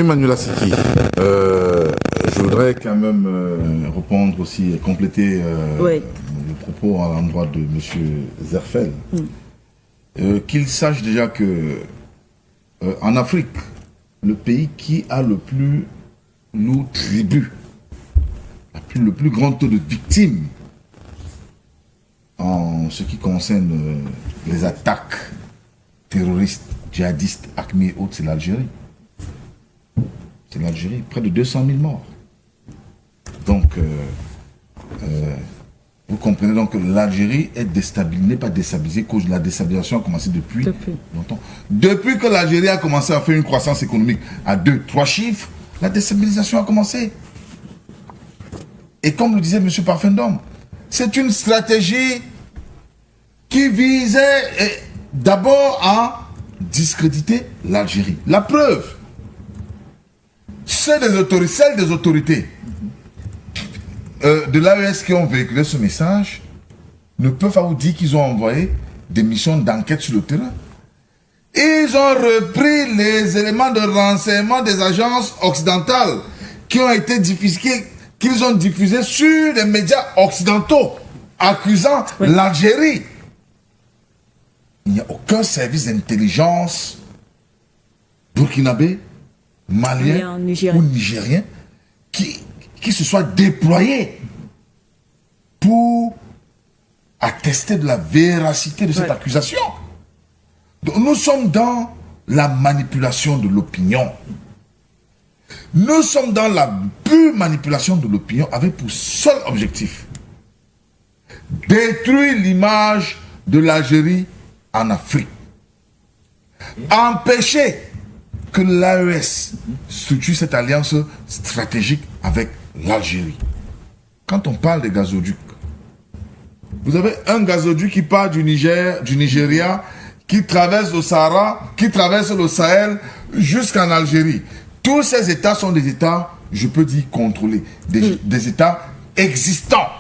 Oui, Manuela Siki, je voudrais quand même répondre aussi et compléter le propos à l'endroit de M. Zerfel. Qu'il sache déjà que en Afrique, le pays qui a le plus lourd tribut, le plus grand taux de victimes en ce qui concerne les attaques terroristes, djihadistes, AQMI et autres, c'est l'Algérie. C'est l'Algérie, près de 200 000 morts. Donc, vous comprenez donc que l'Algérie est déstabilisée, n'est pas déstabilisée, cause de la déstabilisation a commencé depuis longtemps. Depuis que l'Algérie a commencé à faire une croissance économique à 2-3 chiffres, la déstabilisation a commencé. Et comme le disait M. Parfendom, c'est une stratégie qui visait d'abord à discréditer l'Algérie. La preuve, celles des autorités de l'AES qui ont véhiculé ce message ne peuvent pas vous dire qu'ils ont envoyé des missions d'enquête sur le terrain. Ils ont repris les éléments de renseignement des agences occidentales qui ont été diffusés, qu'ils ont diffusés sur les médias occidentaux, accusant l'Algérie. Il n'y a aucun service d'intelligence burkinabé, malien ou nigérien qui se soit déployé pour attester de la véracité de cette accusation. Donc, nous sommes dans la manipulation de l'opinion. Nous sommes dans la pure manipulation de l'opinion avec pour seul objectif détruire l'image de l'Algérie en Afrique. Empêcher que l'AES structure cette alliance stratégique avec l'Algérie. Quand on parle des gazoducs, vous avez un gazoduc qui part du Nigeria, qui traverse le Sahara, qui traverse le Sahel jusqu'en Algérie. Tous ces États sont des États, je peux dire, contrôlés, des États existants.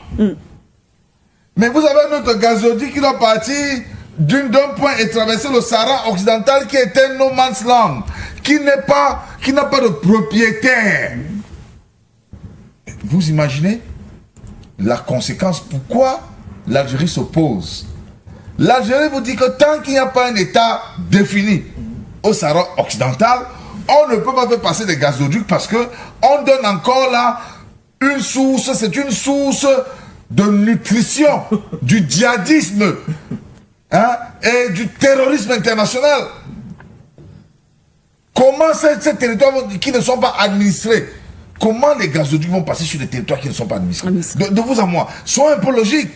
Mais vous avez un autre gazoduc qui doit partir d'un point et traverser le Sahara occidental qui est un no man's land, qui n'a pas de propriétaire. Vous imaginez la conséquence? Pourquoi l'Algérie s'oppose? L'Algérie vous dit que tant qu'il n'y a pas un État défini au Sahara occidental, on ne peut pas faire passer des gazoducs parce que on donne encore là une source, c'est une source de nutrition du djihadisme et du terrorisme international. Comment ces territoires qui ne sont pas administrés, comment les gazoducs vont passer sur des territoires qui ne sont pas administrés? De vous à moi, soyez un peu logique.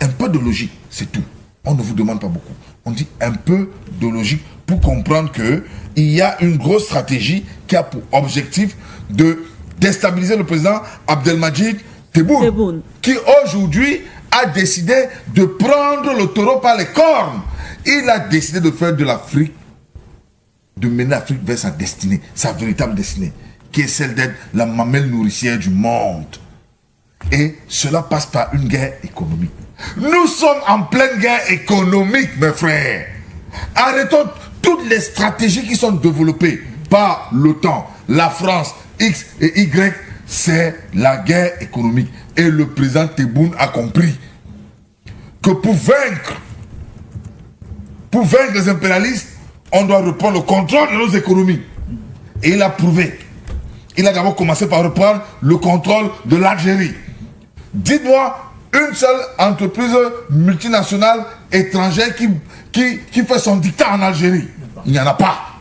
Un peu de logique, c'est tout. On ne vous demande pas beaucoup. On dit un peu de logique pour comprendre qu'il y a une grosse stratégie qui a pour objectif de déstabiliser le président Abdelmadjid Tebboune, qui aujourd'hui a décidé de prendre le taureau par les cornes. Il a décidé de faire de l'Afrique, de mener l'Afrique vers sa destinée, sa véritable destinée, qui est celle d'être la mamelle nourricière du monde. Et cela passe par une guerre économique. Nous sommes en pleine guerre économique, mes frères. Arrêtons toutes les stratégies qui sont développées par l'OTAN, la France, X et Y. C'est la guerre économique. Et le président Tebboune a compris que pour vaincre les impérialistes, on doit reprendre le contrôle de nos économies. Et il a prouvé. Il a d'abord commencé par reprendre le contrôle de l'Algérie. Dites-moi une seule entreprise multinationale étrangère qui fait son dictat en Algérie. Il n'y en a pas.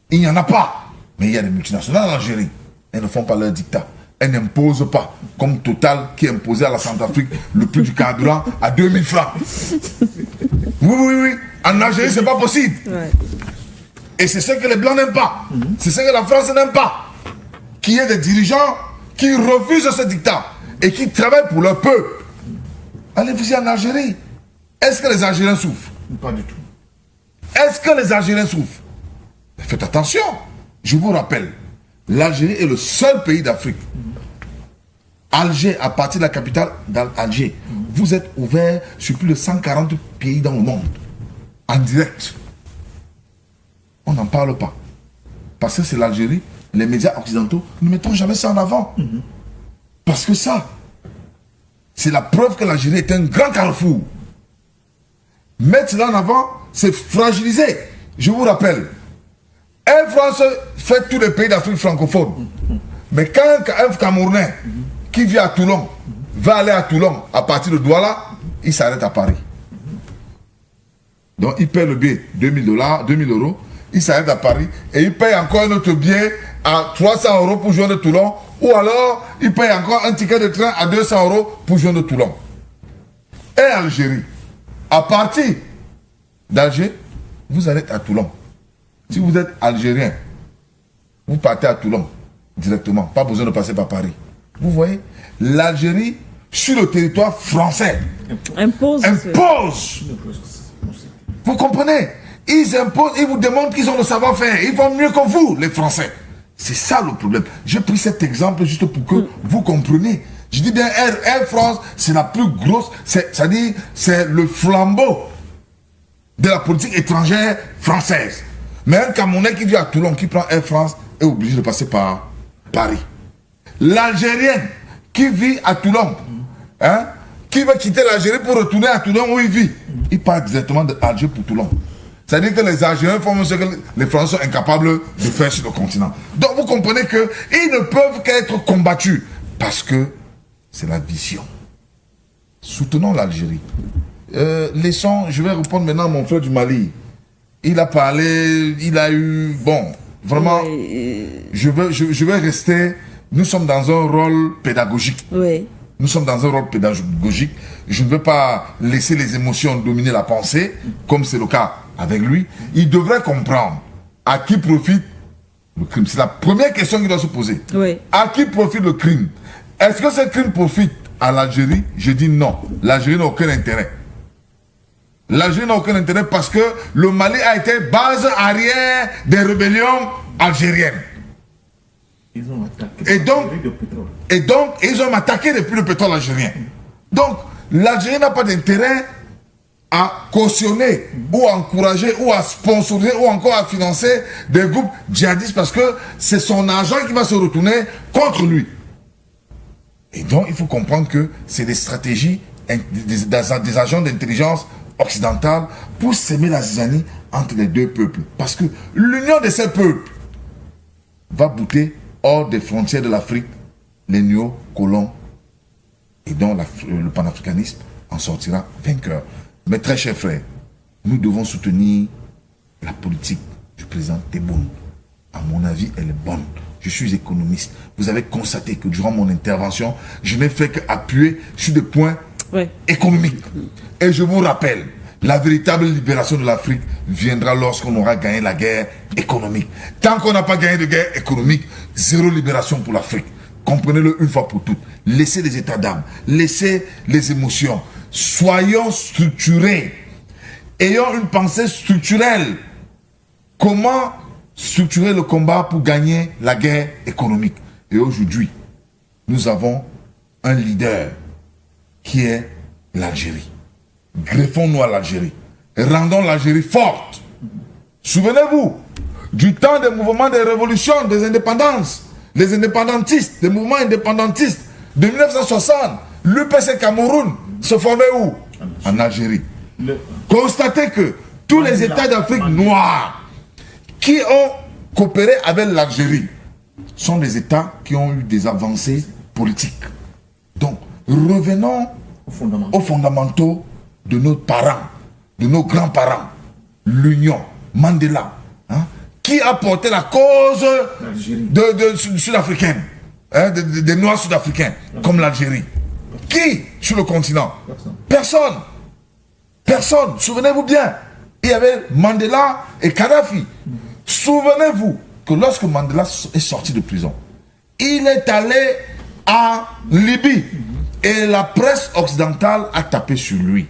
Il n'y en a pas. Mais il y a des multinationales en Algérie. Elles ne font pas leur dictat. Elles n'imposent pas. Comme Total qui imposait à la Centrafrique le prix du carburant à 2000 francs. Oui. En Algérie, c'est pas possible. Et c'est ce que les Blancs n'aiment pas. C'est ce que la France n'aime pas. Qu'il y ait des dirigeants qui refusent ce dictat et qui travaillent pour leur peuple. Allez-vous-y en Algérie. Est-ce que les Algériens souffrent? Pas du tout. Est-ce que les Algériens souffrent? Faites attention. Je vous rappelle, l'Algérie est le seul pays d'Afrique. Alger, à partir de la capitale d'Alger, vous êtes ouvert sur plus de 140 pays dans le monde. En direct. On n'en parle pas. parce que c'est l'Algérie, les médias occidentaux ne mettront jamais ça en avant. Parce que ça, c'est la preuve que l'Algérie est un grand carrefour. Mettre cela en avant, c'est fragiliser. Je vous rappelle, Air France fait tous les pays d'Afrique francophone. Mais quand un Camerounais qui vit à Toulon va aller à Toulon à partir de Douala, il s'arrête à Paris. Donc il paie le billet, 2000 €, il s'arrête à Paris et il paye encore un autre billet à 300 € pour joindre Toulon, ou alors il paye encore un ticket de train à 200 € pour joindre Toulon. Et Algérie, à partir d'Alger, vous allez à Toulon. Si vous êtes algérien, vous partez à Toulon directement, pas besoin de passer par Paris. Vous voyez, l'Algérie, sur le territoire français, impose. Vous comprenez? Ils imposent, ils vous demandent qu'ils ont le savoir-faire. Ils vont mieux que vous, les Français. C'est ça le problème. J'ai pris cet exemple juste pour que vous compreniez. Je dis bien, Air France, c'est la plus grosse, c'est-à-dire, c'est le flambeau de la politique étrangère française. Mais un Camerounais qui vit à Toulon, qui prend Air France, est obligé de passer par Paris. L'Algérien qui vit à Toulon, hein, qui va quitter l'Algérie pour retourner à Toulon où il vit, il part directement d'Alger pour Toulon. C'est-à-dire que les Algériens font ce que les Français sont incapables de faire sur le continent. Donc vous comprenez qu'ils ne peuvent qu'être combattus parce que c'est la vision. Soutenons l'Algérie. Laissons, je vais répondre maintenant à mon frère du Mali. Il a parlé, il a eu, bon, vraiment, je vais rester, nous sommes dans un rôle pédagogique. Oui. Nous sommes dans un rôle pédagogique. Je ne veux pas laisser les émotions dominer la pensée, comme c'est le cas avec lui. Il devrait comprendre à qui profite le crime. C'est la première question qu'il doit se poser. Oui. À qui profite le crime? Est-ce que ce crime profite à l'Algérie? Je dis non. L'Algérie n'a aucun intérêt. L'Algérie n'a aucun intérêt parce que le Mali a été base arrière des rébellions algériennes. Ils ont attaqué et donc, ils ont attaqué depuis le pétrole algérien. Donc, l'Algérie n'a pas d'intérêt à cautionner ou à encourager ou à sponsoriser ou encore à financer des groupes djihadistes parce que c'est son argent qui va se retourner contre lui. Et donc, il faut comprendre que c'est des stratégies des agents d'intelligence occidentale pour s'aimer la zizanie entre les deux peuples. Parce que l'union de ces peuples va bouter hors des frontières de l'Afrique les néo-colons. Et donc le panafricanisme en sortira vainqueur. Mes très chers frères, nous devons soutenir la politique du président Tebboune. À mon avis, elle est bonne. Je suis économiste. Vous avez constaté que durant mon intervention, je n'ai fait qu'appuyer sur des points économiques. Et je vous rappelle, la véritable libération de l'Afrique viendra lorsqu'on aura gagné la guerre économique. Tant qu'on n'a pas gagné de guerre économique, zéro libération pour l'Afrique. Comprenez-le une fois pour toutes. Laissez les états d'âme, laissez les émotions. Soyons structurés. Ayons une pensée structurelle. Comment structurer le combat pour gagner la guerre économique? Et aujourd'hui, nous avons un leader qui est l'Algérie. Greffons-nous à l'Algérie. Rendons l'Algérie forte. Souvenez-vous du temps des mouvements des révolutions, des indépendances, les indépendantistes, des mouvements indépendantistes de 1960. L'UPC Cameroun se formait où? En Algérie. Constatez que tous les États d'Afrique noire qui ont coopéré avec l'Algérie sont des États qui ont eu des avancées politiques. Donc, revenons aux fondamentaux de nos parents, de nos grands-parents. L'Union, Mandela, hein, qui a porté la cause sud-africaine, hein, des Noirs sud-africains, comme l'Algérie. Qui sur le continent? Personne. Personne. Souvenez-vous bien. Il y avait Mandela et Kadhafi. Souvenez-vous que lorsque Mandela est sorti de prison, il est allé en Libye. Et la presse occidentale a tapé sur lui.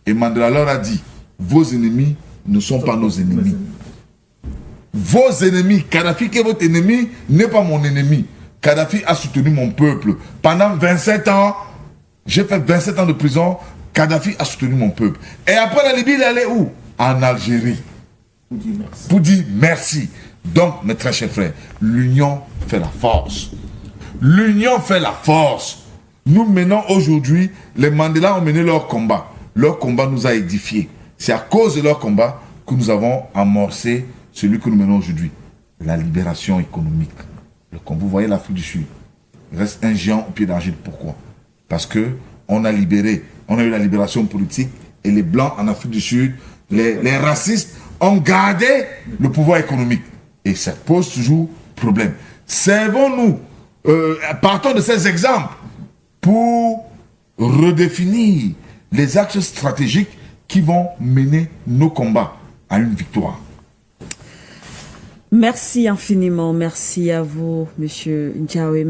Et Mandela leur a dit, vos ennemis ne sont pas nos ennemis. Vos ennemis, Kadhafi qui est votre ennemi, n'est pas mon ennemi. Kadhafi a soutenu mon peuple. Pendant 27 ans, j'ai fait 27 ans de prison, Kadhafi a soutenu mon peuple. Et après la Libye, il est allé où? En Algérie. Pour dire merci. Donc, mes très chers frères, l'union fait la force. L'union fait la force. Nous menons aujourd'hui, les Mandela ont mené leur combat. Leur combat nous a édifiés. C'est à cause de leur combat que nous avons amorcé celui que nous menons aujourd'hui. La libération économique. Comme vous voyez, l'Afrique du Sud reste un géant au pied d'argile. Pourquoi? Parce que on a libéré, on a eu la libération politique et les Blancs en Afrique du Sud, les racistes ont gardé le pouvoir économique. Et ça pose toujours problème. Servons-nous, partons de ces exemples pour redéfinir les axes stratégiques qui vont mener nos combats à une victoire. Merci infiniment. Merci à vous, Monsieur Ndiawe.